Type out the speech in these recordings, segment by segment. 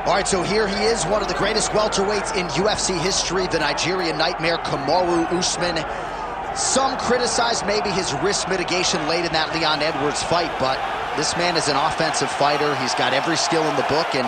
All right, so here he is, one of the greatest welterweights in UFC history, the Nigerian Nightmare, Kamaru Usman. Some criticize maybe his risk mitigation late in that Leon Edwards fight, but this man is an offensive fighter. He's got every skill in the book, and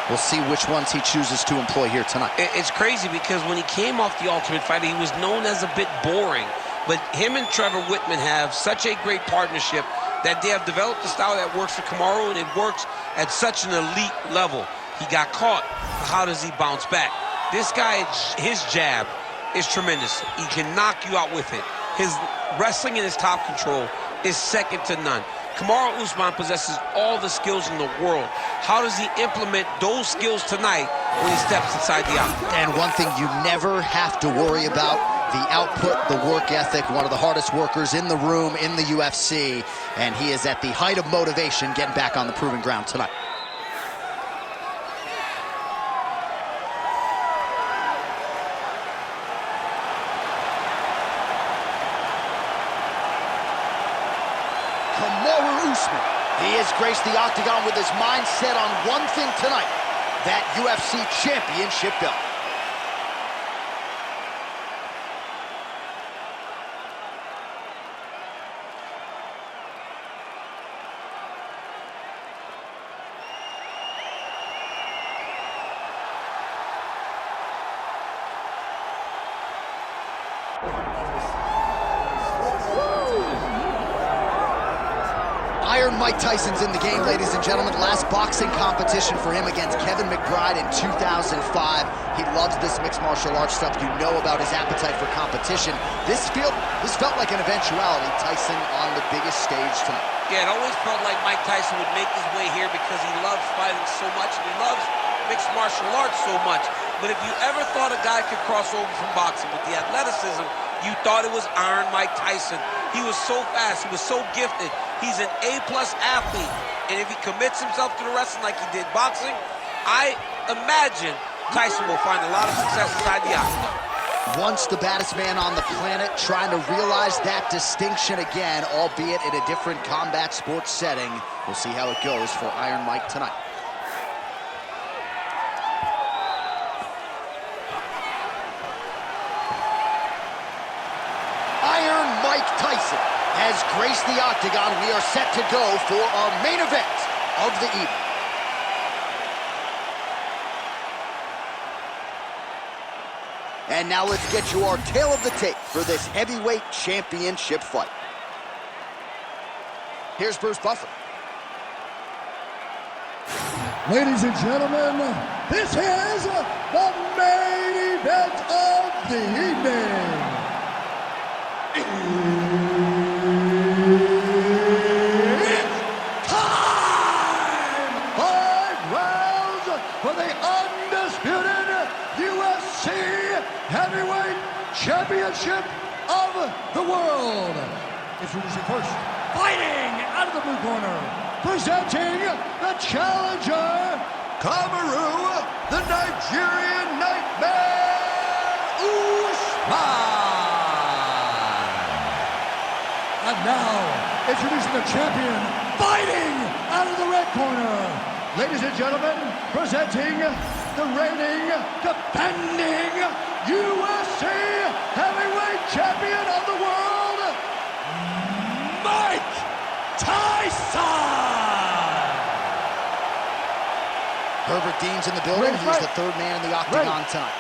we'll see which ones he chooses to employ here tonight. It's crazy because when he came off The Ultimate Fighter, he was known as a bit boring. But him and Trevor Whitman have such a great partnership that they have developed a style that works for Kamaru, and it works at such an elite level. He got caught. How does he bounce back? This guy, his jab is tremendous. He can knock you out with it. His wrestling and his top control is second to none. Kamaru Usman possesses all the skills in the world. How does he implement those skills tonight when he steps inside the octagon? And one thing you never have to worry about, the output, the work ethic, one of the hardest workers in the room in the UFC, and he is at the height of motivation getting back on the proving ground tonight. Kamaru Usman, he has graced the octagon with his mind set on one thing tonight, that UFC championship belt. Iron Mike Tyson's in the game, ladies and gentlemen. Last boxing competition for him against Kevin McBride in 2005. He loves this mixed martial arts stuff. You know about his appetite for competition. This felt like an eventuality. Tyson on the biggest stage tonight. Yeah, it always felt like Mike Tyson would make his way here because he loves fighting so much, and he loves mixed martial arts so much. But if you ever thought a guy could cross over from boxing with the athleticism, you thought it was Iron Mike Tyson. He was so fast, he was so gifted. He's an A-plus athlete, and if he commits himself to the wrestling like he did boxing, I imagine Tyson will find a lot of success inside the octagon. Once the baddest man on the planet, trying to realize that distinction again, albeit in a different combat sports setting. We'll see how it goes for Iron Mike tonight. Iron Mike Tyson has graced the octagon. We are set to go for our main event of the evening. And now let's get you our tale of the tape for this heavyweight championship fight. Here's Bruce Buffer. Ladies and gentlemen, this is the main event of the evening. It's time! 5 rounds for the undisputed UFC Heavyweight Championship of the world. Introducing first, fighting out of the blue corner, presenting the challenger, Kamaru, the Nigerian Nightmare, Usman. And now, introducing the champion, fighting out of the red corner. Ladies and gentlemen, presenting the reigning, defending UFC Heavyweight Champion of the world, Mike Tyson! Herbert Dean's in the building. He's the third man in the octagon tonight.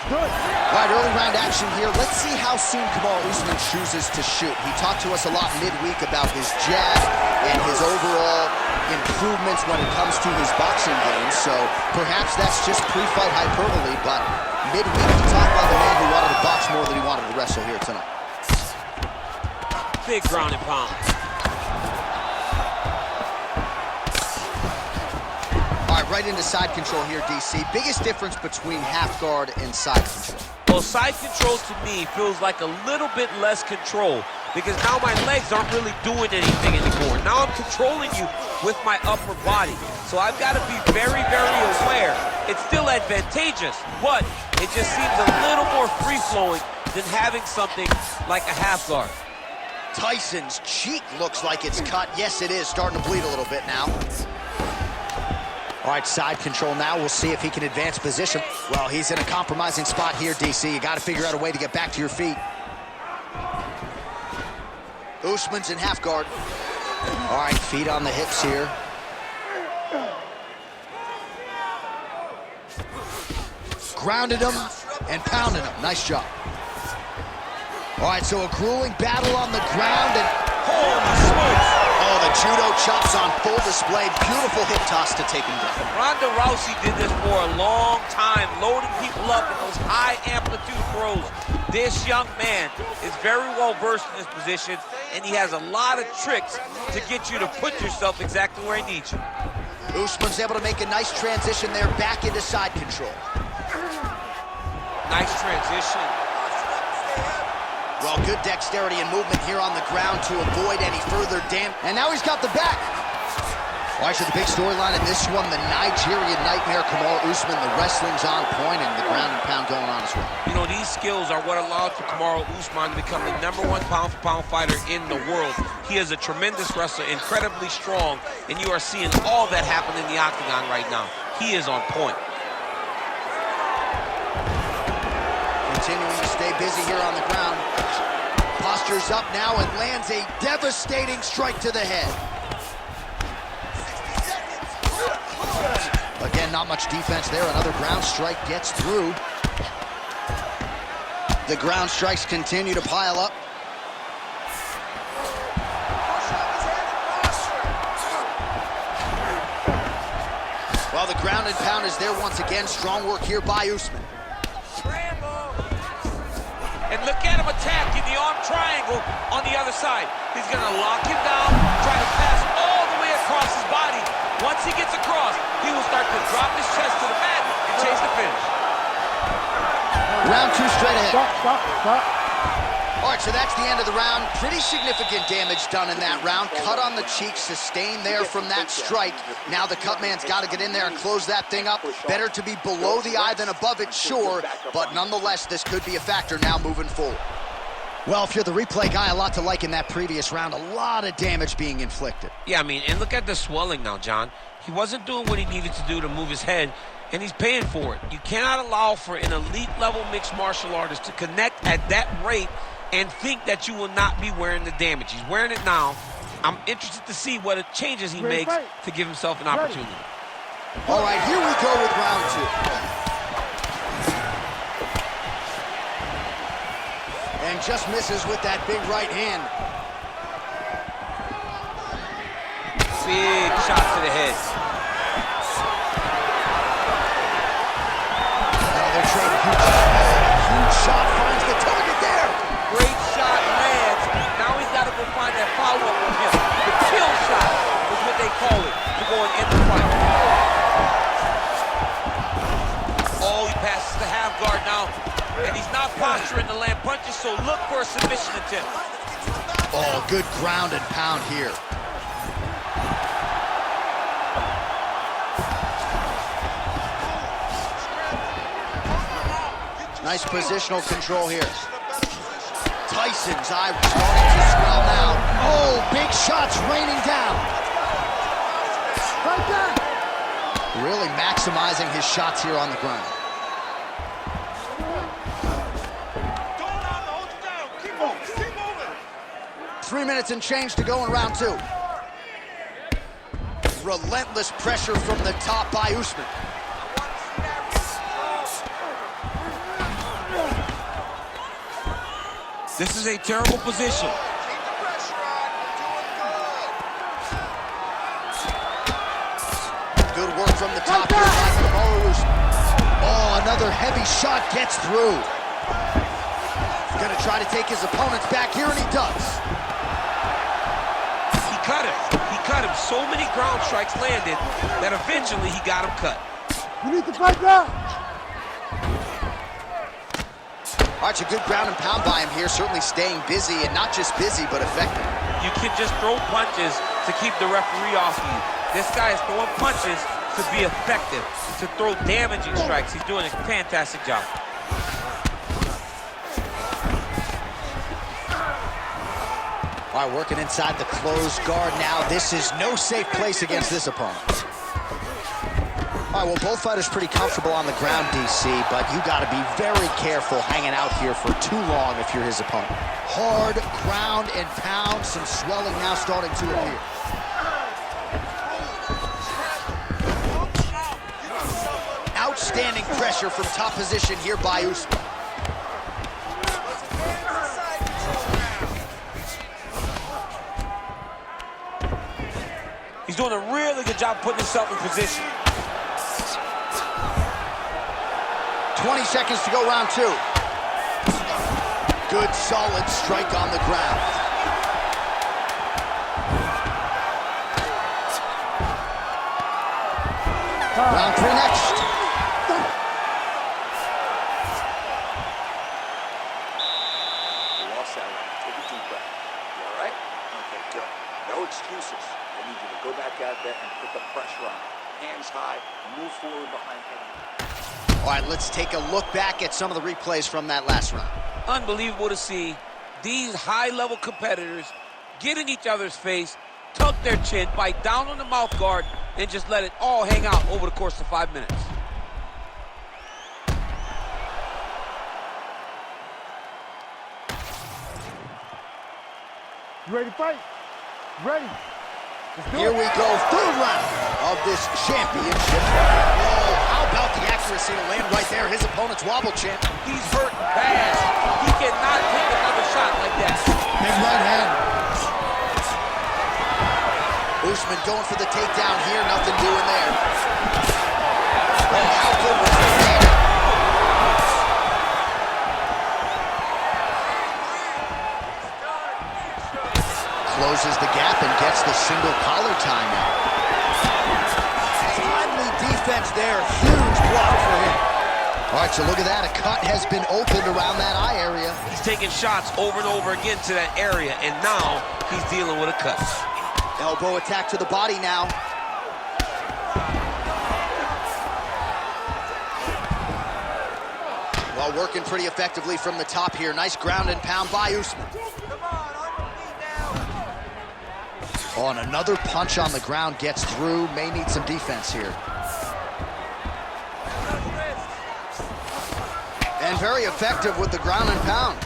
All right, early round action here. Let's see how soon Kamaru Usman chooses to shoot. He talked to us a lot midweek about his jab and his overall improvements when it comes to his boxing game. So perhaps that's just pre-fight hyperbole, but midweek he talked about the man who wanted to box more than he wanted to wrestle here tonight. Big ground and pound. Right into side control here, DC. Biggest difference between half guard and side control? Well, side control to me feels like a little bit less control because now my legs aren't really doing anything anymore. Now I'm controlling you with my upper body. So I've got to be very, very aware. It's still advantageous, but it just seems a little more free-flowing than having something like a half guard. Tyson's cheek looks like it's cut. Yes, it is. Starting to bleed a little bit now. All right, side control now. We'll see if he can advance position. Well, he's in a compromising spot here, DC. You got to figure out a way to get back to your feet. Usman's in half guard. All right, feet on the hips here. Grounded him and pounded him. Nice job. All right, so a grueling battle on the ground and Holy smokes! oh, the judo chops on full display. Beautiful hip toss to take him down. Ronda Rousey did this for a long time, loading people up in those high amplitude throws. This young man is very well versed in this position, and he has a lot of tricks to get you to put yourself exactly where he needs you. Usman's able to make a nice transition there back into side control. Nice transition. Well, good dexterity and movement here on the ground to avoid any further damage. And now he's got the back. All right, so the big storyline in this one, the Nigerian Nightmare, Kamaru Usman. The wrestling's on point and the ground and pound going on as well. You know, these skills are what allowed for Kamaru Usman to become the #1 pound-for-pound fighter in the world. He is a tremendous wrestler, incredibly strong, and you are seeing all that happen in the octagon right now. He is on point. Continuing to stay busy here on the ground. Postures up now and lands a devastating strike to the head. Again, not much defense there. Another ground strike gets through. The ground strikes continue to pile up. Well, the ground and pound is there once again. Strong work here by Usman. And look at him attacking the arm triangle on the other side. He's going to lock him down, try to pass all the way across his body. Once he gets across, he will start to drop his chest to the mat and chase the finish. Round 2 straight ahead. Stop. All right, so that's the end of the round. Pretty significant damage done in that round. Cut on the cheek, sustained there from that strike. Now the cut man's got to get in there and close that thing up. Better to be below the eye than above it, sure. But nonetheless, this could be a factor now moving forward. Well, if you're the replay guy, a lot to like in that previous round. A lot of damage being inflicted. Yeah, I mean, and look at the swelling now, John. He wasn't doing what he needed to do to move his head, and he's paying for it. You cannot allow for an elite-level mixed martial artist to connect at that rate and think that you will not be wearing the damage. He's wearing it now. I'm interested to see what changes he makes to give himself an opportunity. All right, here we go with round 2. And just misses with that big right hand. Big shot to the head. Now they're trading huge shot finds the target there. Great shot lands. Now he's got to go find that follow-up with him. The kill shot is what they call it to go and end the fight. Oh, he passes the half guard now. And he's not posturing to land punches, so look for a submission attempt. Oh, good ground and pound here. Nice positional control here. Tyson's eye starting to swell now. Oh, big shots raining down. Right there. Really maximizing his shots here on the ground. Keep moving. 3 minutes and change to go in round 2. Relentless pressure from the top by Usman. This is a terrible position. Good work from the top here by Kamaru Usman. Oh, another heavy shot gets through. Gonna try to take his opponents back here, and he does. He cut him. He cut him. So many ground strikes landed that eventually he got him cut. You need to fight now. All right, so good ground and pound by him here, certainly staying busy, and not just busy, but effective. You can just throw punches to keep the referee off you. This guy is throwing punches to be effective, to throw damaging strikes. He's doing a fantastic job. All right, working inside the closed guard now. This is no safe place against this opponent. All right, well, both fighters pretty comfortable on the ground, DC, but you got to be very careful hanging out here for too long if you're his opponent. Hard ground and pound, some swelling now starting to appear. Outstanding pressure from top position here by Usman. He's doing a really good job putting himself in position. 20 seconds to go, round two. Good, solid strike on the ground. Round three next. You lost that round. Take a deep breath. You all right? Okay, good. No excuses. I need you to go back out there and put the pressure on. Hands high. Move forward behind head. All right, let's take a look back at some of the replays from that last round. Unbelievable to see these high-level competitors get in each other's face, tuck their chin, bite down on the mouth guard, and just let it all hang out over the course of 5 minutes. You ready to fight? Ready. Here we go, third round of this championship. Oh, how about the accuracy to land right there? His opponent's wobble champ. He's hurt bad. He cannot take another shot like that. Big right hand. Usman going for the takedown here, nothing doing there. Oh, how good was that? Closes the gap and gets the single collar timeout. Timely defense there, huge block for him. All right, so look at that. A cut has been opened around that eye area. He's taking shots over and over again to that area, and now he's dealing with a cut. Elbow attack to the body now. Well, working pretty effectively from the top here. Nice ground and pound by Usman. Oh, and another punch on the ground gets through. May need some defense here. And very effective with the ground and pound.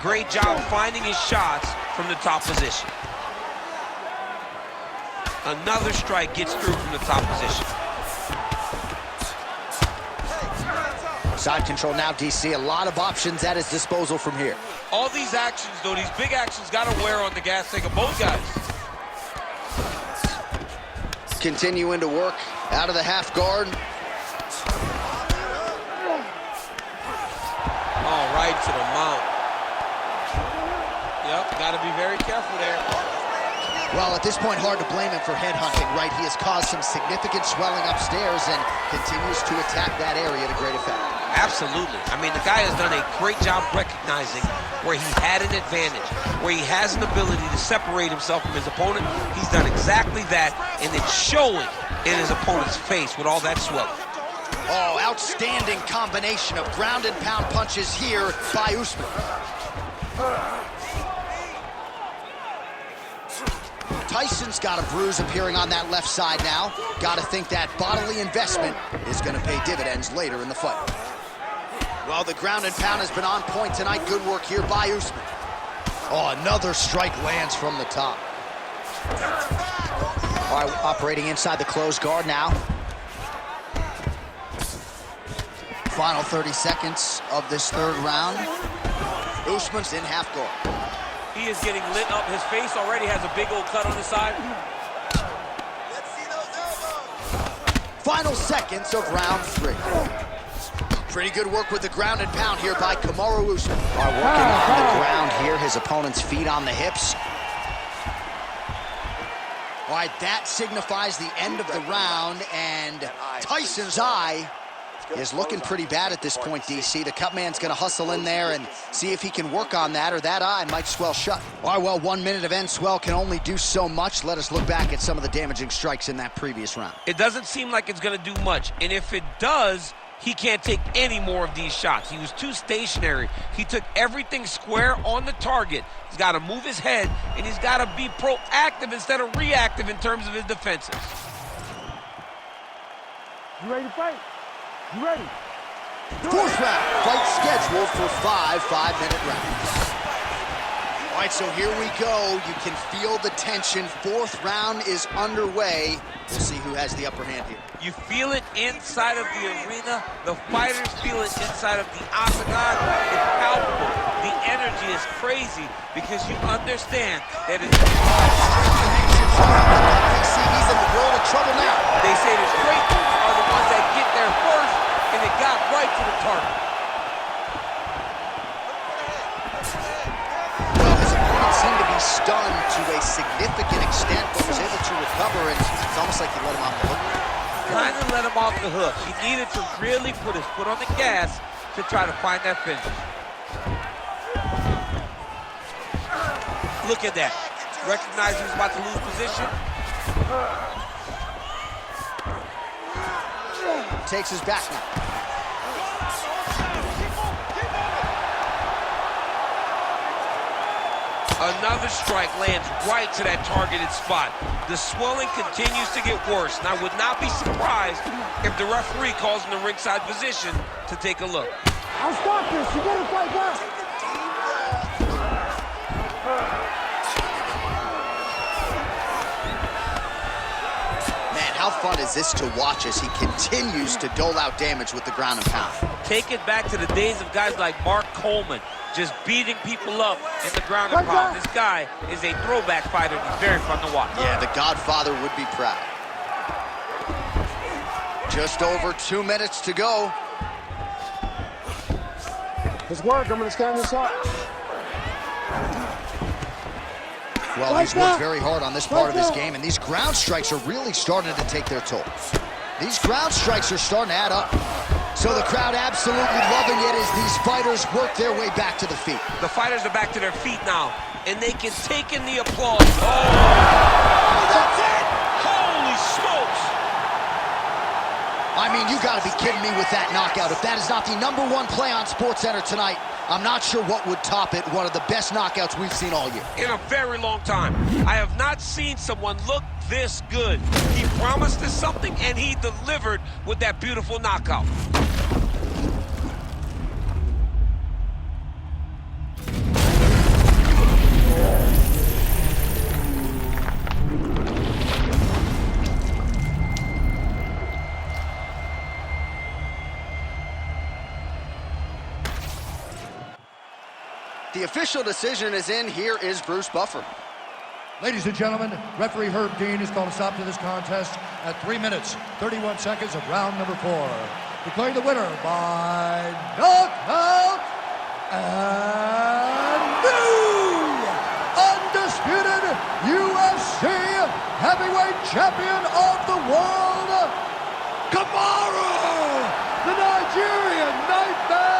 Great job finding his shots from the top position. Another strike gets through from the top position. Side control now, DC. A lot of options at his disposal from here. All these actions, though, these big actions, got to wear on the gas tank of both guys. Continuing to work out of the half guard. All right to the mount. Yep, got to be very careful there. Well, at this point, hard to blame him for headhunting, right? He has caused some significant swelling upstairs and continues to attack that area to great effect. Absolutely. I mean, the guy has done a great job recognizing where he had an advantage, where he has an ability to separate himself from his opponent. He's done exactly that, and it's showing in his opponent's face with all that swelling. Oh, outstanding combination of ground and pound punches here by Usman. Tyson's got a bruise appearing on that left side now. Got to think that bodily investment is going to pay dividends later in the fight. Well, the ground and pound has been on point tonight. Good work here by Usman. Oh, another strike lands from the top. All right, operating inside the closed guard now. Final 30 seconds of this third round. Usman's in half guard. He is getting lit up. His face already has a big old cut on the side. Let's see those elbows. Final seconds of round three. Pretty good work with the ground and pound here by Kamaru Usman. Working on the ground here, his opponent's feet on the hips. All right, that signifies the end of the round, and Tyson's eye is looking pretty bad at this point, DC. The cut man's going to hustle in there and see if he can work on that, or that eye might swell shut. All right, well, 1 minute of end swell can only do so much. Let us look back at some of the damaging strikes in that previous round. It doesn't seem like it's going to do much, and if it does, He can't take any more of these shots. He was too stationary. He took everything square on the target. He's got to move his head, and he's got to be proactive instead of reactive in terms of his defenses. You ready to fight? You ready? Fourth round, fight scheduled for 5 5-minute rounds. All right, so here we go. You can feel the tension. Fourth round is underway. We'll see who has the upper hand here. You feel it inside of the arena. The fighters feel it inside of the octagon. It's palpable. The energy is crazy because you understand that it's... He's in the world of trouble now. They say the great are the ones that get there first, and it got right to the target. Seemed to be stunned to a significant extent, but was able to recover, and it's almost like he let him off the hook. Kind of let him off the hook. He needed to really put his foot on the gas to try to find that finish. Look at that. Recognized he was about to lose position. Takes his back now. Another strike lands right to that targeted spot. The swelling continues to get worse, and I would not be surprised if the referee calls in the ringside position to take a look. I'll stop this. You gotta fight back. Man, how fun is this to watch as he continues to dole out damage with the ground and pound? Take it back to the days of guys like Mark Coleman, just beating people up in the ground and pound. This guy is a throwback fighter. He's very fun to watch. Yeah, the Godfather would be proud. Just over 2 minutes to go. Let's work. I'm gonna stand this up. Well, he's worked very hard on this part of his game, and these ground strikes are really starting to take their toll. These ground strikes are starting to add up. So the crowd absolutely loving it as these fighters work their way back to the feet. The fighters are back to their feet now, and they can take in the applause. Oh, that's it! Holy smokes! I mean, you gotta be kidding me with that knockout. If that is not the #1 play on SportsCenter tonight, I'm not sure what would top it. One of the best knockouts we've seen all year. In a very long time. I have not seen someone look this good. He promised us something, and he delivered with that beautiful knockout. The official decision is in. Here is Bruce Buffer. Ladies and gentlemen, referee Herb Dean has called a stop to this contest at 3 minutes, 31 seconds of round number 4. Declaring the winner by knockout and new undisputed UFC heavyweight champion of the world, Kamaru, the Nigerian Nightmare.